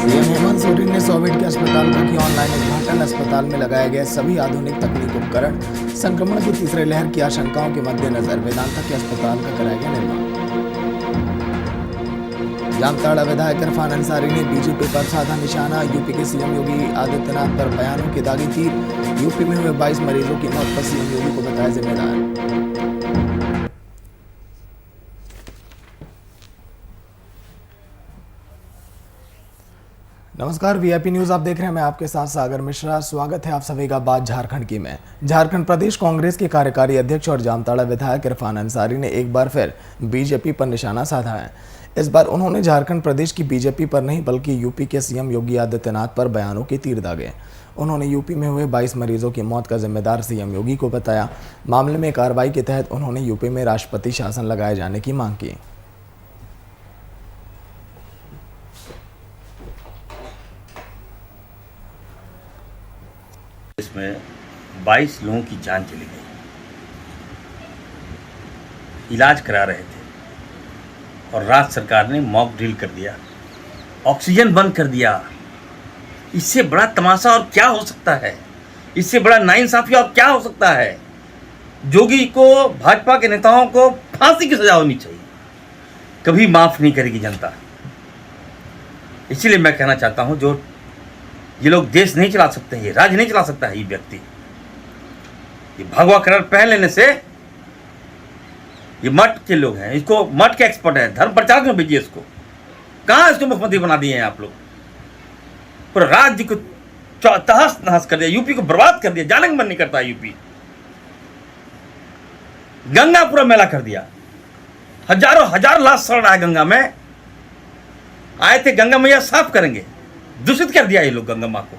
CM Hemant Soren ने 100 bed के अस्पताल का किया ऑनलाइन उद्घाटन। अस्पताल में लगाए गए सभी आधुनिक तकनीक उपकरण। संक्रमण की तीसरी लहर की आशंकाओं के मद्देनजर वेदांता के अस्पताल का कराया गया निर्माण। जामताड़ा विधायक इरफान अंसारी ने बीजेपी पर साधा निशाना। यूपी के सीएम योगी आदित्यनाथ पर बयानों की दागी तीर। यूपी में हुए 22 मरीजों की मौत पर सीएम योगी को बताया जिम्मेदार। नमस्कार, वीआईपी न्यूज आप देख रहे हैं। मैं आपके साथ सागर मिश्रा। स्वागत है आप सभी का बात झारखंड की में। झारखंड प्रदेश कांग्रेस के कार्यकारी अध्यक्ष और जामताड़ा विधायक इरफान अंसारी ने एक बार फिर बीजेपी पर निशाना साधा है। इस बार उन्होंने झारखंड प्रदेश की बीजेपी पर नहीं बल्कि यूपी के सीएम योगी आदित्यनाथ पर बयानों की तीर दागे। उन्होंने यूपी में हुए 22 मरीजों की मौत का जिम्मेदार सीएम योगी को बताया। मामले में कार्रवाई के तहत उन्होंने यूपी में राष्ट्रपति शासन लगाए जाने की मांग की। इसमें 22 लोगों की जान चली गई। इलाज करा रहे थे और राज्य सरकार ने मॉक ड्रिल कर दिया, ऑक्सीजन बंद कर दिया। इससे बड़ा तमाशा और क्या हो सकता है? इससे बड़ा नाइंसाफी और क्या हो सकता है? जोगी को, भाजपा के नेताओं को फांसी की सजा होनी चाहिए। कभी माफ नहीं करेगी जनता। इसीलिए मैं कहना चाहता हूं, जो ये लोग देश नहीं चला सकते हैं, ये राज्य नहीं चला सकता है ये व्यक्ति। ये भगवा कलर पहन लेने से, ये मठ के लोग हैं, इसको मठ के एक्सपर्ट है, धर्म प्रचार में भेजिए इसको। कहां इसको मुख्यमंत्री बना दिए हैं आप लोग? पूरा राज्य को तहस नहस कर दिया, यूपी को बर्बाद कर दिया, जालंग बंद नहीं करता यूपी। गंगा पूरा मेला कर दिया, हजारों हजार लाश सड़ रहा है गंगा में। आए थे गंगा मैया साफ करेंगे, दूषित कर दिया ये लोग गंगा मां को।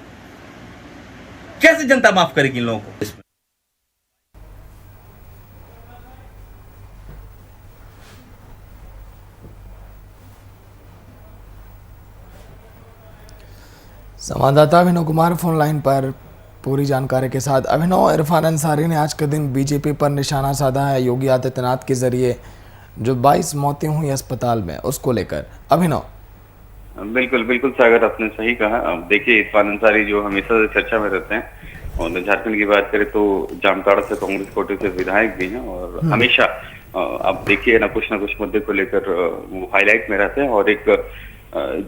कैसे जनता माफ करेगी इन लोगों को? संवाददाता अभिनव कुमार फोन लाइन पर पूरी जानकारी के साथ। अभिनव, इरफान अंसारी ने आज के दिन बीजेपी पर निशाना साधा है योगी आदित्यनाथ के जरिए। जो 22 मौतें हुई अस्पताल में, उसको लेकर अभिनव। बिल्कुल बिल्कुल सागर, आपने सही कहा। अब देखिए, इरफान अंसारी जो हमेशा से चर्चा में रहते हैं, और झारखंड की बात करें तो जामताड़ा से कांग्रेस कोटे से विधायक भी हैं और हमेशा आप देखिए ना कुछ मुद्दे को लेकर वो हाईलाइट में रहते हैं। और एक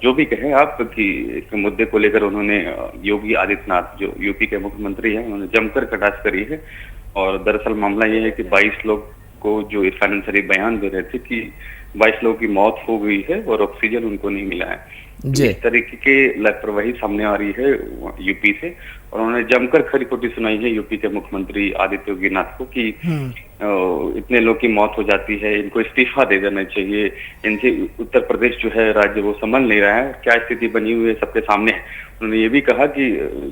जो भी कहे आप कि इस मुद्दे को लेकर उन्होंने योगी आदित्यनाथ जो यूपी के मुख्यमंत्री हैं, उन्होंने जमकर कटाक्ष करी है। और दरअसल मामला ये है कि 22 लोग को जो इरफान अंसारी बयान दे रहे थे कि 22 लोगों की मौत हो गई है और ऑक्सीजन उनको नहीं मिला है, इस तरीके की लापरवाही सामने आ रही है यूपी से। और उन्होंने जमकर खरी खोटी सुनाई है यूपी के मुख्यमंत्री आदित्य योगीनाथ को कि इतने लोग की मौत हो जाती है, इनको इस्तीफा दे देना चाहिए। इनसे उत्तर प्रदेश जो है राज्य, वो संभल नहीं रहा है, क्या स्थिति बनी हुई है सबके सामने है। उन्होंने ये भी कहा कि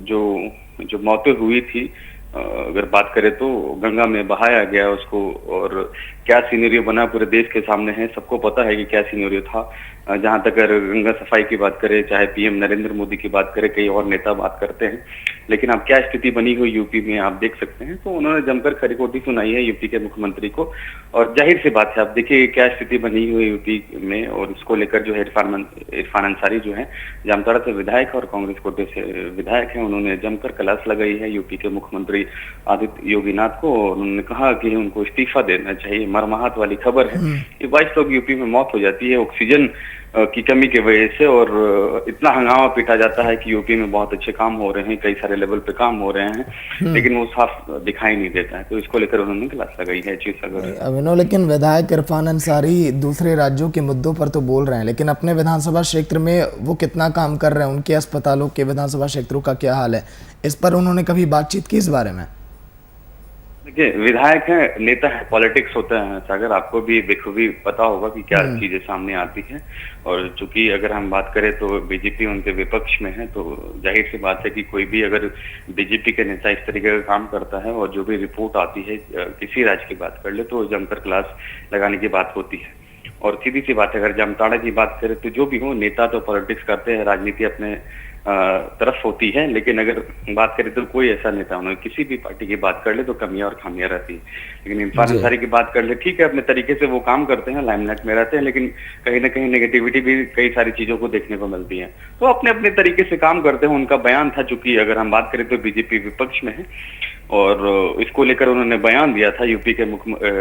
जो मौतें हुई थी, अगर बात करें तो गंगा में बहाया गया उसको, और क्या सीनेरियो बना पूरे देश के सामने है, सबको पता है कि क्या सीनेरियो था। जहां तक अगर गंगा सफाई की बात करें, चाहे पीएम नरेंद्र मोदी की बात करें, कई और नेता बात करते हैं, लेकिन अब क्या स्थिति बनी हुई यूपी में आप देख सकते हैं। तो उन्होंने जमकर खरी खोटी सुनाई है यूपी के मुख्यमंत्री को। और जाहिर सी बात है, आप देखिए क्या स्थिति बनी हुई यूपी में, और इसको लेकर जो है इरफान अंसारी जो है जामताड़ा से विधायक और कांग्रेस कोटे से विधायक है, उन्होंने जमकर क्लास लगाई है यूपी के मुख्यमंत्री आदित्य योगीनाथ को। उन्होंने कहा कि उनको इस्तीफा देना चाहिए। मरमाहत वाली खबर है कि 22 लोग यूपी में मौत हो जाती है ऑक्सीजन की कमी की वजह से, और इतना हंगामा पीटा जाता है कि यूपी में बहुत अच्छे काम हो रहे हैं, कई सारे लेवल पे काम हो रहे हैं, लेकिन वो साफ दिखाई नहीं देता है। तो इसको लेकर उन्होंने क्लास लगाई है चीज। अगर अभिनव, लेकिन विधायक इरफान अंसारी दूसरे राज्यों के मुद्दों पर तो बोल रहे हैं, लेकिन अपने विधानसभा क्षेत्र में वो कितना काम कर रहे हैं, उनके अस्पतालों के विधानसभा क्षेत्रों का क्या हाल है, इस पर उन्होंने कभी बातचीत की इस बारे में? देखिए, विधायक है, नेता है, पॉलिटिक्स होता है सागर, आपको भी बेखूबी पता होगा कि क्या चीजें सामने आती है। और चूंकि अगर हम बात करें तो बीजेपी उनके विपक्ष में है, तो जाहिर सी बात है कि कोई भी अगर बीजेपी के नेता इस तरीके का काम करता है और जो भी रिपोर्ट आती है, किसी राज्य की बात कर ले तो जमकर क्लास लगाने की बात होती है। और सीधी सी बात है, अगर जामताड़ा की बात करें तो जो भी हो, नेता तो पॉलिटिक्स करते हैं, राजनीति अपने तरफ होती है, लेकिन अगर बात करें तो कोई ऐसा नेता, उन्होंने किसी भी पार्टी की बात कर ले तो कमियां और खामियां रहती है। लेकिन इरफान जी। अंसारी की बात कर ले, ठीक है, अपने तरीके से वो काम करते हैं, लाइमलाइट में रहते हैं, लेकिन कहीं ना कहीं नेगेटिविटी भी कई सारी चीजों को देखने को मिलती है। तो अपने अपने तरीके से काम करते हैं। उनका बयान था, चूंकि अगर हम बात करें तो बीजेपी विपक्ष में है और इसको लेकर उन्होंने बयान दिया था यूपी के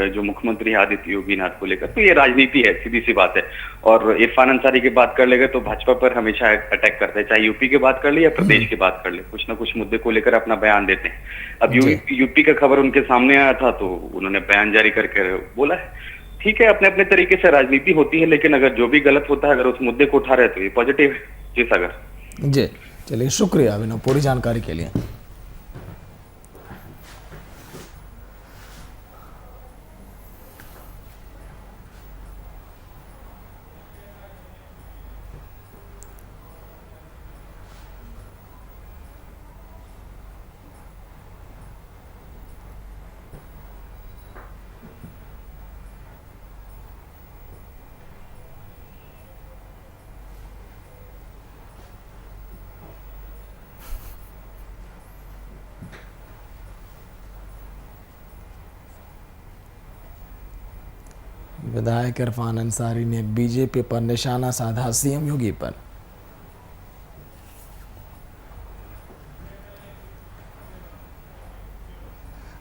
जो मुख्यमंत्री आदित्य योगी नाथ को लेकर। तो ये राजनीति है, सीधी सी बात है। और इरफान अंसारी की बात कर लेगा तो भाजपा पर हमेशा अटैक करते हैं, चाहे यूपी की बात कर ले या प्रदेश की बात कर ले, कुछ ना कुछ मुद्दे को लेकर अपना बयान देते हैं। अब यूपी का खबर उनके सामने आया था तो उन्होंने बयान जारी करके बोला है। ठीक है, अपने अपने तरीके से राजनीति होती है, लेकिन अगर जो भी गलत होता है, अगर उस मुद्दे को उठा रहे तो ये पॉजिटिव है। जी सागर जी, चलिए शुक्रिया अभिनव पूरी जानकारी के लिए। विधायक इरफान अंसारी ने बीजेपी पर निशाना साधा, सीएम योगी पर।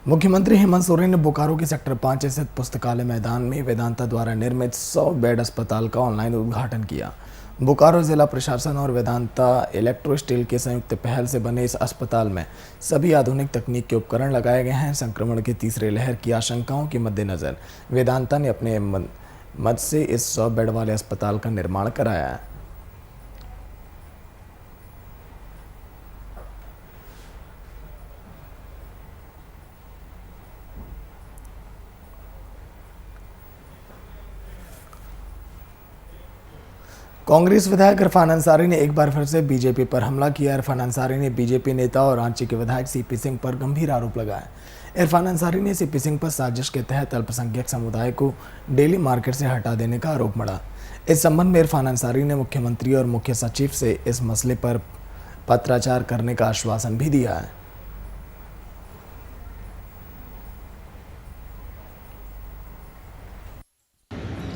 मुख्यमंत्री हेमंत सोरेन ने बोकारो के सेक्टर 5 स्थित पुस्तकालय मैदान में वेदांता द्वारा निर्मित 100 बेड अस्पताल का ऑनलाइन उद्घाटन किया। बोकारो जिला प्रशासन और वेदांता इलेक्ट्रो स्टील के संयुक्त पहल से बने इस अस्पताल में सभी आधुनिक तकनीक के उपकरण लगाए गए हैं। संक्रमण की तीसरी लहर की आशंकाओं के मद्देनजर वेदांता ने अपने मद से इस 100 बेड वाले अस्पताल का निर्माण कराया है। कांग्रेस विधायक इरफान अंसारी ने एक बार फिर से बीजेपी पर हमला किया। इरफान अंसारी ने बीजेपी नेता और रांची के विधायक सीपी सिंह पर गंभीर आरोप लगाया। इरफान अंसारी ने सीपी सिंह पर साजिश के तहत अल्पसंख्यक समुदाय को डेली मार्केट से हटा देने का आरोप मढ़ा। इस संबंध में इरफान अंसारी ने मुख्यमंत्री और मुख्य सचिव से इस मसले पर पत्राचार करने का आश्वासन भी दिया है।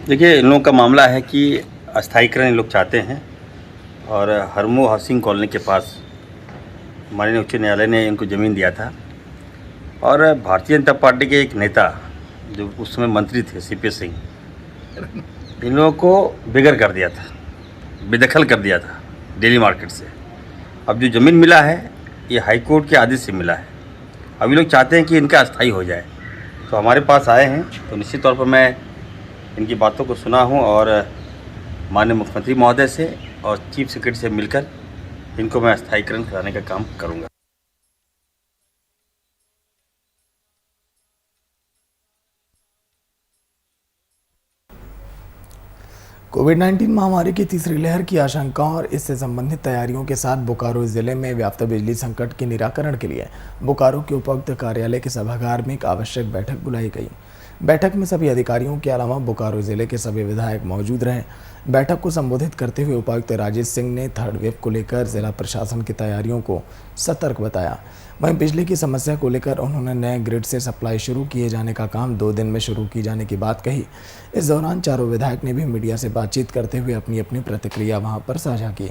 देखिए, इन लोगों का मामला है कि अस्थायीकरण इन लोग चाहते हैं और हरमो हाउसिंग कॉलोनी के पास माननीय उच्च न्यायालय ने इनको ज़मीन दिया था और भारतीय जनता पार्टी के एक नेता जो उस समय मंत्री थे सीपी सिंह, इन लोगों को बेघर कर दिया था, बेदखल कर दिया था डेली मार्केट से। अब जो ज़मीन मिला है ये हाई कोर्ट के आदेश से मिला है। अब ये लोग चाहते हैं कि इनका अस्थायी हो जाए, तो हमारे पास आए हैं। तो निश्चित तौर पर मैं इनकी बातों को सुना हूं और माननीय मुख्यमंत्री महोदय से और चीफ सेक्रेटरी से मिलकर इनको मैं अस्थायीकरण कराने का काम करूंगा। कोविड-19 महामारी की तीसरी लहर की आशंकाओं और इससे संबंधित तैयारियों के साथ बोकारो जिले में व्याप्त बिजली संकट के निराकरण के लिए बोकारो के उपायुक्त कार्यालय के सभागार में एक आवश्यक बैठक बुलाई गई। बैठक में सभी अधिकारियों के अलावा बोकारो जिले के सभी विधायक मौजूद रहे। बैठक को संबोधित करते हुए उपायुक्त राजेश सिंह ने थर्ड वेव को लेकर जिला प्रशासन की तैयारियों को सतर्क बताया। वहीं बिजली की समस्या को लेकर उन्होंने नए ग्रिड से सप्लाई शुरू किए जाने का काम 2 दिन में शुरू किए जाने की बात कही। इस दौरान चारों विधायक ने भी मीडिया से बातचीत करते हुए अपनी अपनी प्रतिक्रिया वहां पर साझा की।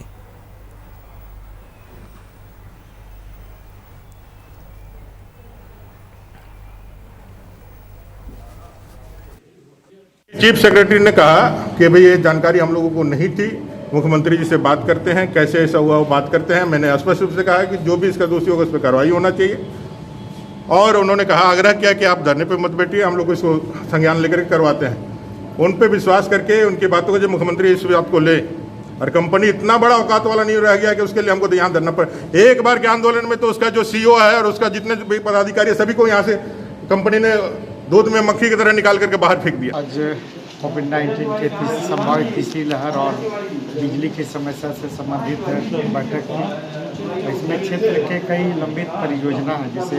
चीफ सेक्रेटरी ने कहा कि भाई ये जानकारी हम लोगों को नहीं थी, मुख्यमंत्री जी से बात करते हैं, कैसे ऐसा हुआ वो बात करते हैं। मैंने स्पष्ट रूप से कहा कि जो भी इसका दोषी होगा उस पर कार्रवाई होना चाहिए और उन्होंने कहा, आग्रह किया कि आप धरने पे मत बैठिए, हम लोग इसको संज्ञान लेकर करवाते हैं। उन पे विश्वास करके उनकी बातों को जब मुख्यमंत्री इस बात को ले और कंपनी इतना बड़ा औकात वाला नहीं रह गया कि उसके लिए हमको तो यहाँ धरना पड़े। एक बार के आंदोलन में तो उसका जो सीईओ है और उसका जितने भी पदाधिकारी सभी को यहाँ से कंपनी ने दूध में मक्खी की तरह निकाल करके बाहर फेंक दिया। आज कोविड-19 के संभावित तीसरी लहर और बिजली की समस्या से संबंधित बैठक की। इसमें क्षेत्र के कई लंबित परियोजना हैं, जैसे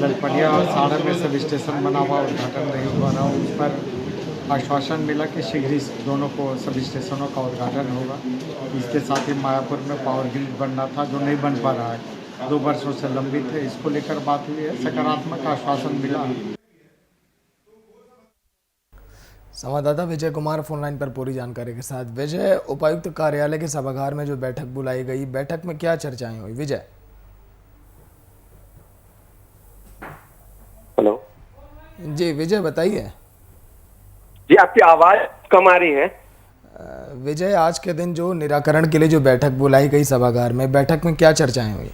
ललपनिया और साड़ा में सब स्टेशन बना हुआ, उद्घाटन नहीं हुआ रहा, उस पर आश्वासन मिला कि शीघ्र ही दोनों को सभी स्टेशनों का उद्घाटन होगा। इसके साथ ही मायापुर में पावर ग्रिड बनना था जो नहीं बन पा रहा है, 2 वर्षों से लंबित है। इसको लेकर बात हुई है, सकारात्मक आश्वासन मिला। संवाददाता विजय कुमार फोनलाइन पर पूरी जानकारी के साथ। विजय, उपायुक्त कार्यालय के सभागार में जो बैठक बुलाई गई, बैठक में क्या चर्चाएं हुई? विजय। हेलो जी विजय, बताइए। जी, आपकी आवाज कम आ रही है। विजय, आज के दिन जो निराकरण के लिए जो बैठक बुलाई गई सभागार में, बैठक में क्या चर्चाएं हुई?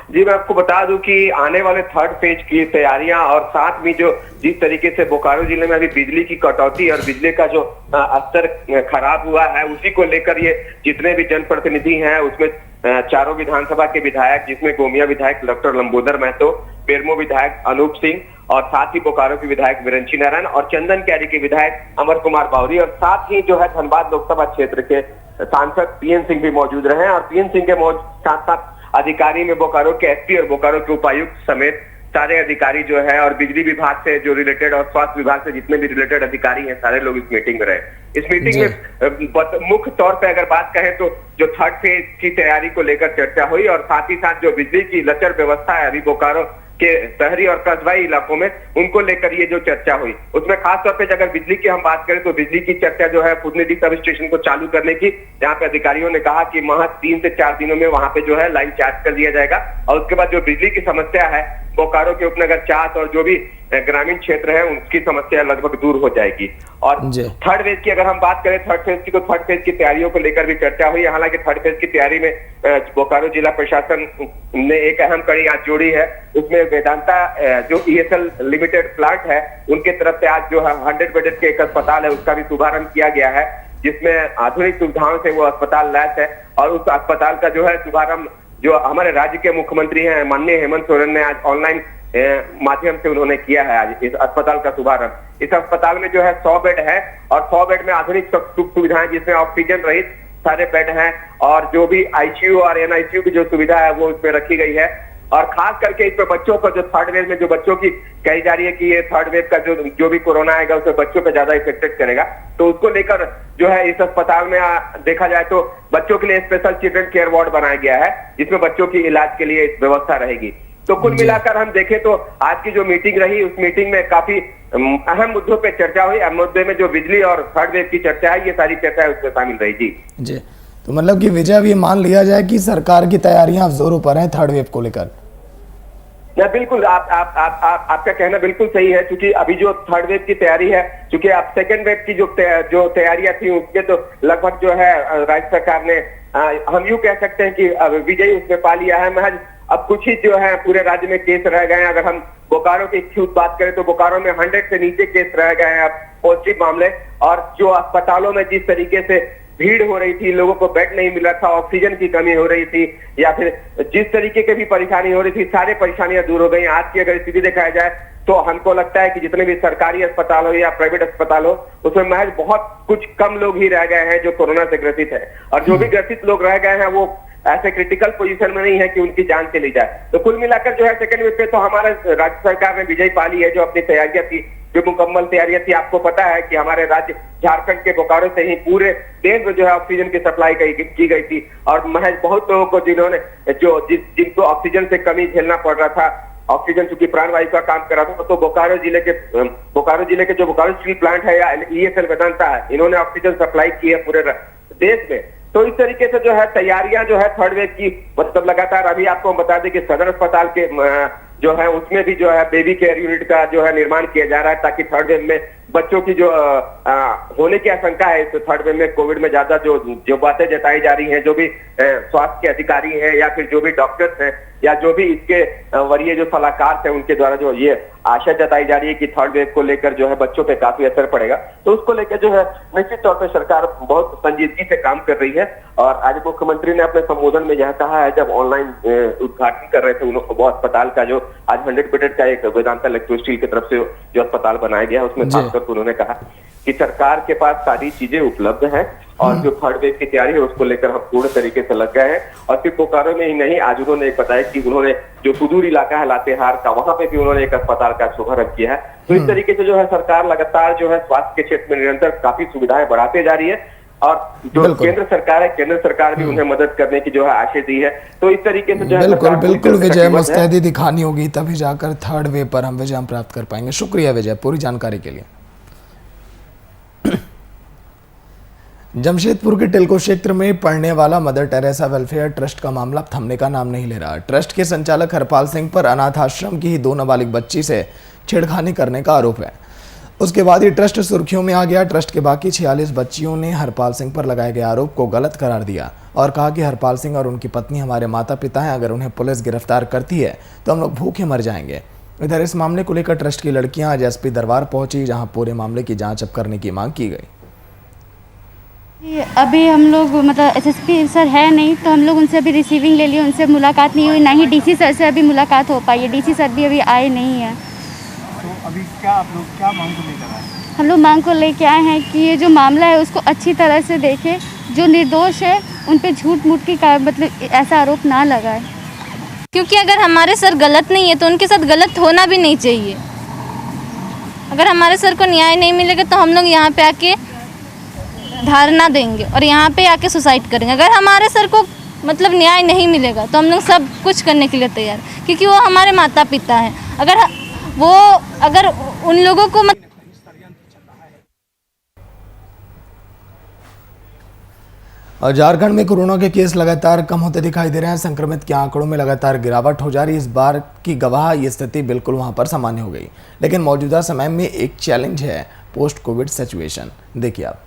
जी, मैं आपको बता दूं कि आने वाले 3rd फेज की तैयारियां और साथ में जो जिस तरीके से बोकारो जिले में अभी बिजली की कटौती और बिजली का जो स्तर खराब हुआ है, उसी को लेकर ये जितने भी जनप्रतिनिधि हैं उसमें चारों विधानसभा के विधायक, जिसमें गोमिया विधायक डॉक्टर लंबोदर महतो, बेरमो विधायक अनूप सिंह और साथ ही बोकारो के विधायक विरंची नारायण और चंदन कैरी के विधायक अमर कुमार बावरी और साथ ही जो है धनबाद लोकसभा क्षेत्र के सांसद पीएन सिंह भी मौजूद रहे और पीएन सिंह के साथ साथ अधिकारी में बोकारो के एसपी और बोकारो के उपायुक्त समेत सारे अधिकारी जो है और बिजली विभाग से जो रिलेटेड और स्वास्थ्य विभाग से जितने भी रिलेटेड अधिकारी हैं, सारे लोग इस मीटिंग में रहे। इस मीटिंग में मुख्य तौर पे अगर बात कहें तो जो 3rd फेज की तैयारी को लेकर चर्चा हुई और साथ ही साथ जो बिजली की लचर व्यवस्था है अभी बोकारो के शहरी और कस्बाई इलाकों में, उनको लेकर ये जो चर्चा हुई उसमें खास तौर पे अगर बिजली की हम बात करें तो बिजली की चर्चा जो है फुदनीडी सब स्टेशन को चालू करने की, जहाँ पे अधिकारियों ने कहा कि महज 3 से 4 दिनों में वहां पे जो है लाइन चार्ज कर दिया जाएगा और उसके बाद जो बिजली की समस्या है बोकारो के उपनगर 4 और जो भी ग्रामीण क्षेत्र है उनकी समस्या लगभग दूर हो जाएगी। और 3rd फेज की अगर हम बात करें 3rd फेज की, तो 3rd फेज की तैयारियों को लेकर भी चर्चा हुई। हालांकि 3rd फेज की तैयारी में बोकारो जिला प्रशासन ने एक अहम कड़ी आज जोड़ी है। उसमें वेदांता जो ESL लिमिटेड प्लांट है उनके तरफ से आज जो है 100 बेडेड के एक अस्पताल है उसका भी शुभारंभ किया गया है, जिसमें आधुनिक सुविधाओं से वो अस्पताल लैस है। और उस अस्पताल का जो है शुभारंभ जो हमारे राज्य के मुख्यमंत्री हैं माननीय हेमंत सोरेन ने आज ऑनलाइन माध्यम से उन्होंने किया है आज इस अस्पताल का शुभारंभ। इस अस्पताल में जो है 100 बेड है और 100 बेड में आधुनिक सुविधाएं जिसमें ऑक्सीजन रहित सारे बेड हैं और जो भी ICU और NICU की जो सुविधा है वो उसमें रखी गई है। और खास करके इसमें बच्चों को जो 3rd वेव में जो बच्चों की कही जा रही है कि ये 3rd वेव का जो भी कोरोना आएगा उसमें बच्चों पे ज्यादा इफेक्टेड करेगा, तो उसको लेकर जो है इस अस्पताल में देखा जाए तो बच्चों के लिए स्पेशल चिल्ड्रन केयर वार्ड बनाया गया है, जिसमें बच्चों की इलाज के लिए व्यवस्था रहेगी। तो कुल मिलाकर हम देखें तो आज की जो मीटिंग रही उस मीटिंग में काफी अहम मुद्दों पे चर्चा हुई। अहम मुद्दे में जो बिजली और 3rd वेव की चर्चा है, ये सारी चर्चा उसमें शामिल रही। जी, तो मतलब कि विजय अब ये मान लिया जाए कि सरकार की तैयारियां अब जोरों पर हैं 3rd वेव को लेकर। ना बिल्कुल, आपका कहना बिल्कुल सही है, क्योंकि अभी जो 3rd वेव की तैयारी है, क्योंकि अब 2nd वेव की जो तैयारियां थी उसके तो लगभग जो है राज्य सरकार ने हम यूं कह सकते हैं कि विजयी उसमें पा लिया है। महज अब कुछ ही जो है पूरे राज्य में केस रह गए हैं। अगर हम बोकारो की खुद बात करें तो बोकारो में 100 से नीचे केस रह गए हैं अब पॉजिटिव मामले। और जो अस्पतालों में जिस तरीके से भीड़ हो रही थी, लोगों को बेड नहीं मिल रहा था, ऑक्सीजन की कमी हो रही थी या फिर जिस तरीके की भी परेशानी हो रही थी, सारी परेशानियां दूर हो गई। आज की अगर स्थिति दिखाया जाए तो हमको लगता है कि जितने भी सरकारी अस्पताल हो या प्राइवेट अस्पताल हो उसमें महज बहुत कुछ कम लोग ही रह गए हैं जो कोरोना से ग्रसित है, और जो भी ग्रसित लोग रह गए हैं वो ऐसे क्रिटिकल पोजीशन में नहीं है कि उनकी जान चली जाए। तो कुल मिलाकर जो है 2nd वेव पे तो हमारे राज्य सरकार ने विजय पा ली है। जो अपनी तैयारियां थी, जो मुकम्मल तैयारियां थी, आपको पता है कि हमारे राज्य झारखंड के बोकारो से ही पूरे देश में जो है ऑक्सीजन की सप्लाई की गई थी। और महज बहुत लोगों को जिन्होंने जिनको ऑक्सीजन से कमी झेलना पड़ रहा था, ऑक्सीजन चूंकि प्राणवायु का काम कर रहा था, तो बोकारो जिले के जो बोकारो स्टील प्लांट है या ESL वेदांता है, इन्होंने ऑक्सीजन सप्लाई की है पूरे देश में। तो इस तरीके से जो है तैयारियां जो है 3rd वेव की मतलब लगातार। अभी आपको हम बता दें कि सदर अस्पताल के जो है उसमें भी जो है बेबी केयर यूनिट का जो है निर्माण किया जा रहा है, ताकि 3rd वेव में बच्चों की जो होने की आशंका है, इस 3rd वेव में कोविड में ज्यादा जो बातें जताई जा रही हैं, जो भी स्वास्थ्य के अधिकारी हैं या फिर जो भी डॉक्टर्स हैं या जो भी इसके वरीय जो सलाहकार थे, उनके द्वारा जो ये आशा जताई जा रही है कि 3rd वेव को लेकर जो है बच्चों पे काफी असर पड़ेगा, तो उसको लेकर जो है निश्चित तौर पर सरकार बहुत संजीदगी से काम कर रही है। और आज मुख्यमंत्री ने अपने संबोधन में यह कहा है, जब ऑनलाइन उद्घाटन कर रहे थे वो अस्पताल का, जो आज 100 बेडेड का एक वेदांता इलेक्ट्रो स्टील की तरफ से जो अस्पताल बनाया गया है, उसमें खासकर उन्होंने कहा कि सरकार के पास सारी चीजें उपलब्ध हैं और जो थर्ड वेव की तैयारी है उसको लेकर हम पूर्ण तरीके से लग गए हैं। और सिर्फ बोकारो में ही नहीं, आज उन्होंने एक बताया कि उन्होंने जो सुदूर इलाका है लातेहार का, वहां पे भी उन्होंने एक अस्पताल का शुभारंभ किया है। तो इस तरीके से जो है सरकार लगातार जो है स्वास्थ्य के क्षेत्र में निरंतर काफी सुविधाएं बढ़ाते जा रही है। और जो केंद्र सरकार है, केंद्र सरकार भी उन्हें मदद करने की जो है आशय दी है। तो इस तरीके से जो है बिल्कुल सरकार पूरी बिल्कुल तरह से विजय कटिबद्ध है। मुस्तैदी दिखानी होगी, तभी जाकर थर्ड वेव पर हम विजय प्राप्त कर पाएंगे। शुक्रिया विजय पूरी जानकारी के लिए। जमशेदपुर के टिल्को क्षेत्र में पड़ने वाला मदर टेरेसा वेलफेयर ट्रस्ट का मामला थमने का नाम नहीं ले रहा। ट्रस्ट के संचालक हरपाल सिंह पर अनाथ आश्रम की ही 2 नाबालिग बच्ची से छेड़खानी करने का आरोप है। उसके बाद ही ट्रस्ट सुर्खियों में आ गया। ट्रस्ट के बाकी 46 बच्चियों ने हरपाल सिंह पर लगाए गए आरोप को गलत करार दिया और कहा कि हरपाल सिंह और उनकी पत्नी हमारे माता पिता हैं, अगर उन्हें पुलिस गिरफ्तार करती है तो हम लोग भूखे मर जाएंगे। इधर इस मामले को लेकर ट्रस्ट की लड़कियां आज एसपी दरबार पहुंची, जहां पूरे मामले की जांच अब करने की मांग की गई। अभी हम लोग मतलब एसएसपी सर है नहीं, तो हम लोग उनसे अभी रिसीविंग ले लिए, उनसे मुलाकात नहीं हुई, ना ही डीसी सर से अभी मुलाकात हो पाई है। डीसी सर भी अभी आए नहीं है। तो अभी क्या आप लोग क्या मांग को लेकर आए? हम लोग मांग को लेके आए हैं कि ये जो मामला है उसको अच्छी तरह से देखे, जो निर्दोष है उन पे झूठ मूठ की मतलब ऐसा आरोप ना लगाए। क्योंकि अगर हमारे सर गलत नहीं है तो उनके साथ गलत होना भी नहीं चाहिए। अगर हमारे सर को न्याय नहीं मिलेगा तो हम लोग यहाँ पे आके धारणा देंगे और यहाँ पे आके सुसाइड करेंगे। अगर हमारे सर को मतलब न्याय नहीं मिलेगा तो हम लोग सब कुछ करने के लिए तैयार, क्योंकि वो हमारे माता पिता हैं। अगर उन लोगों को और झारखंड में कोरोना के केस लगातार कम होते दिखाई दे रहे हैं। संक्रमित के आंकड़ों में लगातार गिरावट हो जा रही है। इस बार की गवाह ये स्थिति बिल्कुल वहां पर सामान्य हो गई, लेकिन मौजूदा समय में एक चैलेंज है पोस्ट कोविड सिचुएशन। देखिए आप,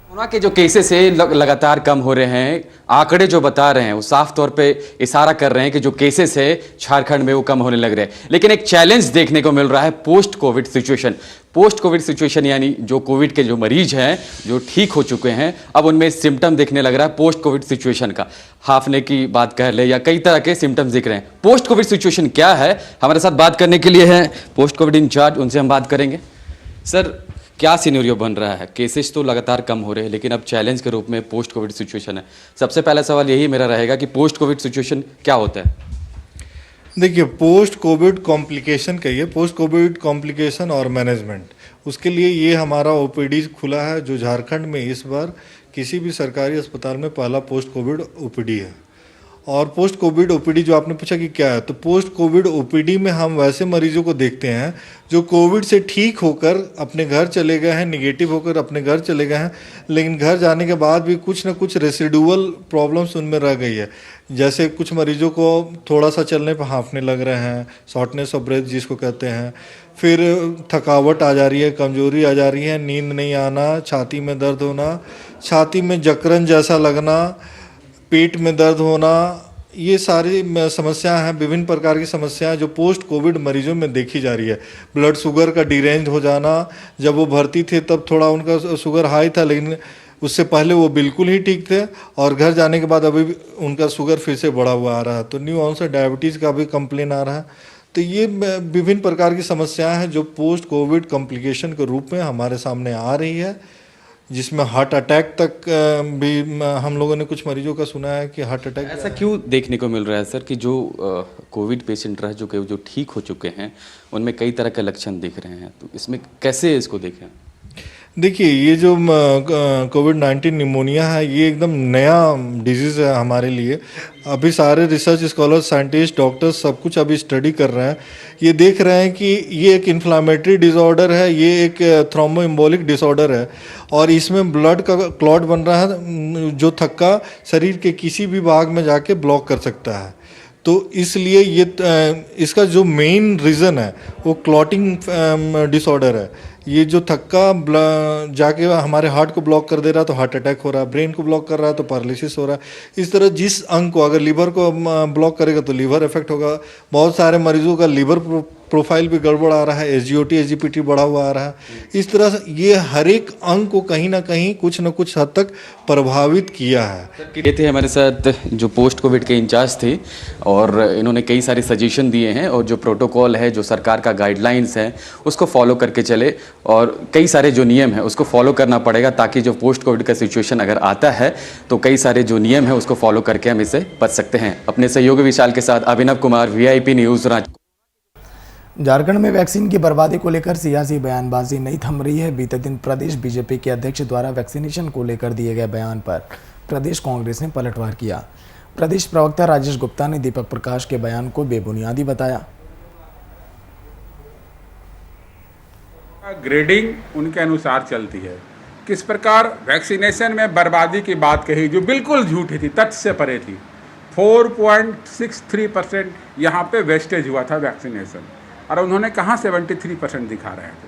कोरोना के जो केसेस है लगातार कम हो रहे हैं। आंकड़े जो बता रहे हैं वो साफ तौर पे इशारा कर रहे हैं कि जो केसेस है झारखंड में वो कम होने लग रहे हैं। लेकिन एक चैलेंज देखने को मिल रहा है post Covid situation. Post Covid situation यानी जो कोविड के जो मरीज हैं जो ठीक हो चुके हैं, अब उनमें सिम्टम देखने लग रहा है पोस्ट कोविड सिचुएशन का। हाफने की बात कह ले या कई तरह के सिम्टम्स दिख रहे हैं। पोस्ट कोविड सिचुएशन क्या है, हमारे साथ बात करने के लिए है पोस्ट कोविड इंचार्ज, उनसे हम बात करेंगे। सर, क्या सिनेरियो बन रहा है? केसेस तो लगातार कम हो रहे हैं, लेकिन अब चैलेंज के रूप में पोस्ट कोविड सिचुएशन है। सबसे पहला सवाल यही मेरा रहेगा कि पोस्ट कोविड सिचुएशन क्या होता है? देखिए, पोस्ट कोविड कॉम्प्लिकेशन कहिए, पोस्ट कोविड कॉम्प्लिकेशन और मैनेजमेंट, उसके लिए ये हमारा ओपीडी खुला है, जो झारखंड में इस बार किसी भी सरकारी अस्पताल में पहला पोस्ट कोविड ओपीडी है। और पोस्ट कोविड ओपीडी जो आपने पूछा कि क्या है, तो पोस्ट कोविड ओपीडी में हम वैसे मरीजों को देखते हैं जो कोविड से ठीक होकर अपने घर चले गए हैं, निगेटिव होकर अपने घर चले गए हैं, लेकिन घर जाने के बाद भी कुछ ना कुछ रेसिडुअल प्रॉब्लम्स उनमें रह गई है। जैसे कुछ मरीजों को थोड़ा सा चलने पर हाँफने लग रहे हैं, शॉर्टनेस ऑफ ब्रेथ जिसको कहते हैं, फिर थकावट आ जा रही है, कमजोरी आ जा रही है, नींद नहीं आना, छाती में दर्द होना, छाती में जकड़न जैसा लगना, पेट में दर्द होना, ये सारी समस्याएं हैं, विभिन्न प्रकार की समस्याएं जो पोस्ट कोविड मरीजों में देखी जा रही है। ब्लड शुगर का डिरेंज हो जाना, जब वो भर्ती थे तब थोड़ा उनका शुगर हाई था, लेकिन उससे पहले वो बिल्कुल ही ठीक थे, और घर जाने के बाद अभी भी उनका शुगर फिर से बढ़ा हुआ आ रहा है। तो न्यू ऑनसेट डायबिटीज़ का भी कंप्लेन आ रहा है। तो ये विभिन्न प्रकार की समस्याएं हैं जो पोस्ट कोविड कॉम्प्लिकेशन के रूप में हमारे सामने आ रही है, जिसमें हार्ट अटैक तक भी हम लोगों ने कुछ मरीजों का सुना है कि हार्ट अटैक। ऐसा क्यों देखने को मिल रहा है सर कि जो कोविड पेशेंट रह चुके जो ठीक हो चुके हैं उनमें कई तरह के लक्षण दिख रहे हैं, तो इसमें कैसे इसको देखें? देखिए, ये जो कोविड-19 निमोनिया है, ये एकदम नया डिजीज़ है हमारे लिए। अभी सारे रिसर्च स्कॉलर, साइंटिस्ट, डॉक्टर्स सब कुछ अभी स्टडी कर रहे हैं। ये देख रहे हैं कि ये एक इन्फ्लामेटरी डिसऑर्डर है, ये एक थ्रोम्बोएम्बोलिक डिसऑर्डर है, और इसमें ब्लड का क्लॉट बन रहा है जो थक्का शरीर के किसी भी भाग में जाके ब्लॉक कर सकता है। तो इसलिए ये इसका जो मेन रीज़न है वो क्लॉटिंग डिसऑर्डर है। ये जो थक्का जाके हमारे हार्ट को ब्लॉक कर दे रहा है तो हार्ट अटैक हो रहा है, ब्रेन को ब्लॉक कर रहा है तो पैरालिसिस हो रहा है। इस तरह जिस अंग को, अगर लीवर को ब्लॉक करेगा तो लीवर इफेक्ट होगा। बहुत सारे मरीजों का लीवर प्रोफाइल भी गड़बड़ आ रहा है, SGOT SGPT बढ़ा हुआ आ रहा है। इस तरह से ये हर एक अंग को कहीं ना कहीं कुछ न कुछ हद तक प्रभावित किया है। ये थे हमारे साथ जो पोस्ट कोविड के इंचार्ज थे और इन्होंने कई सारे सजेशन दिए हैं और जो प्रोटोकॉल है, जो सरकार का गाइडलाइंस है, उसको फॉलो करके चले और कई सारे जो नियम है उसको फॉलो करना पड़ेगा, ताकि जो पोस्ट कोविड का सिचुएशन अगर आता है तो कई सारे जो नियम है उसको फॉलो करके हम इससे बच सकते हैं। अपने सहयोगी विशाल के साथ अभिनव कुमार, VIP न्यूज़, रांची। झारखंड में वैक्सीन की बर्बादी को लेकर सियासी बयानबाजी नहीं थम रही है। बीते दिन प्रदेश बीजेपी के अध्यक्ष द्वारा वैक्सीनेशन को लेकर दिए गए बयान पर प्रदेश कांग्रेस ने पलटवार किया। प्रदेश प्रवक्ता राजेश गुप्ता ने दीपक प्रकाश के बयान को बेबुनियादी बताया। ग्रेडिंग उनके अनुसार चलती है। किस प्रकार वैक्सीनेशन में बर्बादी की बात कही जो बिल्कुल झूठी थी, तथ्य से परे थी। 4.63% यहाँ पे वेस्टेज हुआ था वैक्सीनेशन, और उन्होंने कहाँ 73% दिखा रहे थे।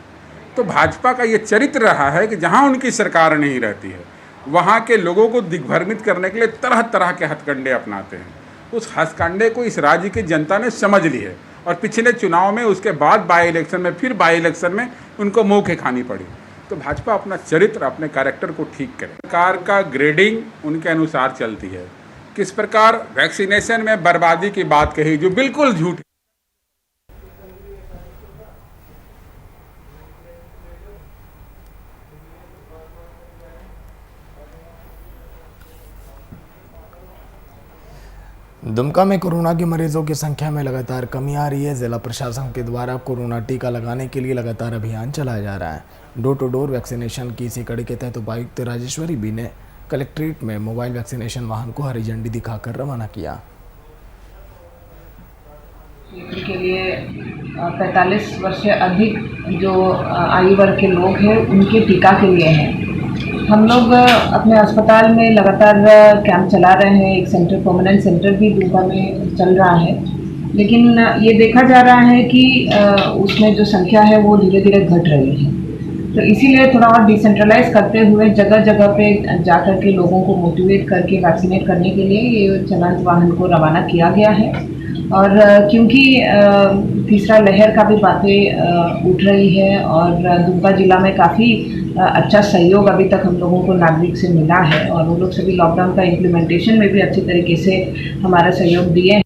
तो भाजपा का ये चरित्र रहा है कि जहाँ उनकी सरकार नहीं रहती है वहाँ के लोगों को दिग्भ्रमित करने के लिए तरह तरह के हथकंडे अपनाते हैं। उस हथकंडे को इस राज्य की जनता ने समझ ली है और पिछले चुनाव में, उसके बाद बाई इलेक्शन में, फिर बाई इलेक्शन में उनको मुँह के खानी पड़ी। तो भाजपा अपना चरित्र, अपने कैरेक्टर को ठीक करे। सरकार का ग्रेडिंग उनके अनुसार चलती है। किस प्रकार वैक्सीनेशन में बर्बादी की बात कही जो बिल्कुल झूठी। दुमका में कोरोना के मरीजों की संख्या में लगातार कमी आ रही है। जिला प्रशासन के द्वारा कोरोना टीका लगाने के लिए लगातार अभियान चलाया जा रहा है। डोर टू डोर वैक्सीनेशन की इसी कड़ी के तहत उपायुक्त राजेश्वरी बी ने कलेक्ट्रेट में मोबाइल वैक्सीनेशन वाहन को हरी झंडी दिखाकर रवाना किया। क्षेत्र के लिए 45 वर्ष से अधिक जो आयु वर्ग के लोग हैं उनके टीका के लिए हैं। हम लोग अपने अस्पताल में लगातार कैंप चला रहे हैं। एक सेंटर, परमानेंट सेंटर भी दुमका में चल रहा है, लेकिन ये देखा जा रहा है कि उसमें जो संख्या है वो धीरे धीरे घट रही है। तो इसीलिए थोड़ा और डिसेंट्रलाइज करते हुए जगह जगह पे जाकर के लोगों को मोटिवेट करके वैक्सीनेट करने के लिए ये चलंत वाहन को रवाना किया गया है। और क्योंकि तीसरा लहर का भी बातें उठ रही है और दुमका जिला में काफ़ी अच्छा सहयोग अभी तक हम लोगों को नागरिक से मिला है और वो लोग सभी लॉकडाउन का इम्प्लीमेंटेशन में भी अच्छी तरीके से हमारा सहयोग दिए हैं।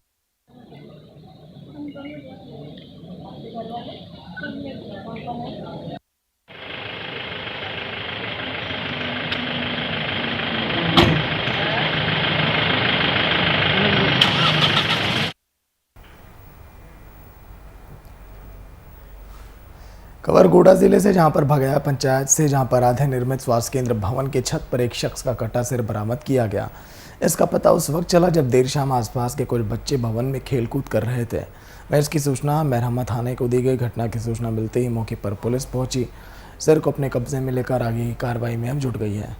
कवरगोड़ा जिले से जहां पर भगया पंचायत से जहां पर आधे निर्मित स्वास्थ्य केंद्र भवन के छत पर एक शख्स का कटा सिर बरामद किया गया। इसका पता उस वक्त चला जब देर शाम आसपास के कुछ बच्चे भवन में खेलकूद कर रहे थे। वह इसकी सूचना मैरहमा थाने को दी गई। घटना की सूचना मिलते ही मौके पर पुलिस पहुंची। सिर को अपने कब्जे में लेकर आगे की कार्रवाई में अब जुट गई है।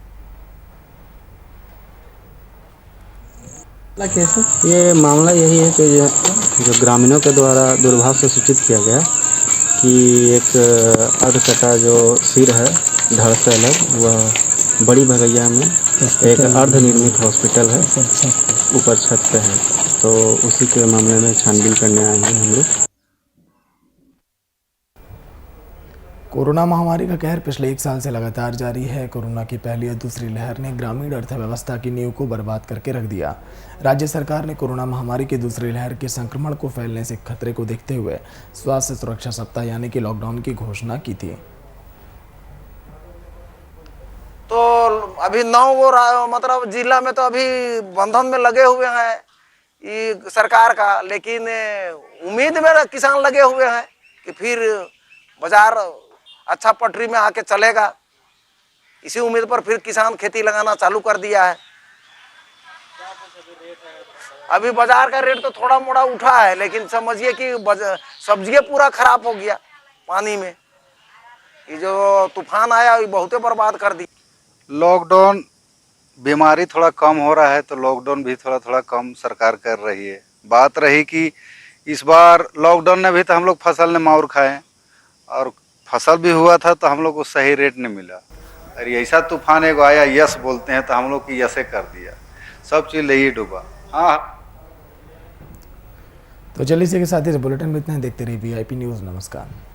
ये मामला यही है कि जो ग्रामीणों के द्वारा दूरभाष से सूचित किया गया कि एक अर्धकटा जो सिर है धड़ से अलग, वह बड़ी भगैया में एक अर्धनिर्मित हॉस्पिटल है, ऊपर छत पे है। तो उसी के मामले में छानबीन करने आए हैं हम लोग। कोरोना महामारी का कहर पिछले 1 साल से लगातार जारी है। कोरोना की पहली और दूसरी लहर ने ग्रामीण अर्थव्यवस्था की नींव को बर्बाद करके रख दिया। राज्य सरकार ने कोरोना महामारी की दूसरी लहर के संक्रमण को फैलने से खतरे को देखते हुए स्वास्थ्य सुरक्षा सप्ताह यानी कि लॉकडाउन की घोषणा की थी। तो अभी 9 मतलब जिला में तो अभी बंधन में लगे हुए हैं ये सरकार का, लेकिन उम्मीद में किसान लगे हुए हैं कि फिर बाजार अच्छा पटरी में आके चलेगा। इसी उम्मीद पर फिर किसान खेती लगाना चालू कर दिया है। अभी बाजार का रेट तो थोड़ा मोड़ा उठा है, लेकिन समझिए कि सब्जियां पूरा खराब हो गया पानी में। ये जो तूफान आया ये बहुते बर्बाद कर दी। लॉकडाउन बीमारी थोड़ा कम हो रहा है तो लॉकडाउन भी थोड़ा थोड़ा कम सरकार कर रही है। बात रही कि इस बार लॉकडाउन ने भी तो हम लोग फसल ने मार खाए और फसल भी हुआ था तो हम लोग को सही रेट नहीं मिला। और ऐसा तूफान एक आया, यस बोलते हैं, तो हम लोग की यसे कर दिया, सब चीज़ ले ही डूबा। हाँ, तो चलिए इसी के साथ इस बुलेटिन में इतना ही। देखते रहिए VIP न्यूज़। नमस्कार।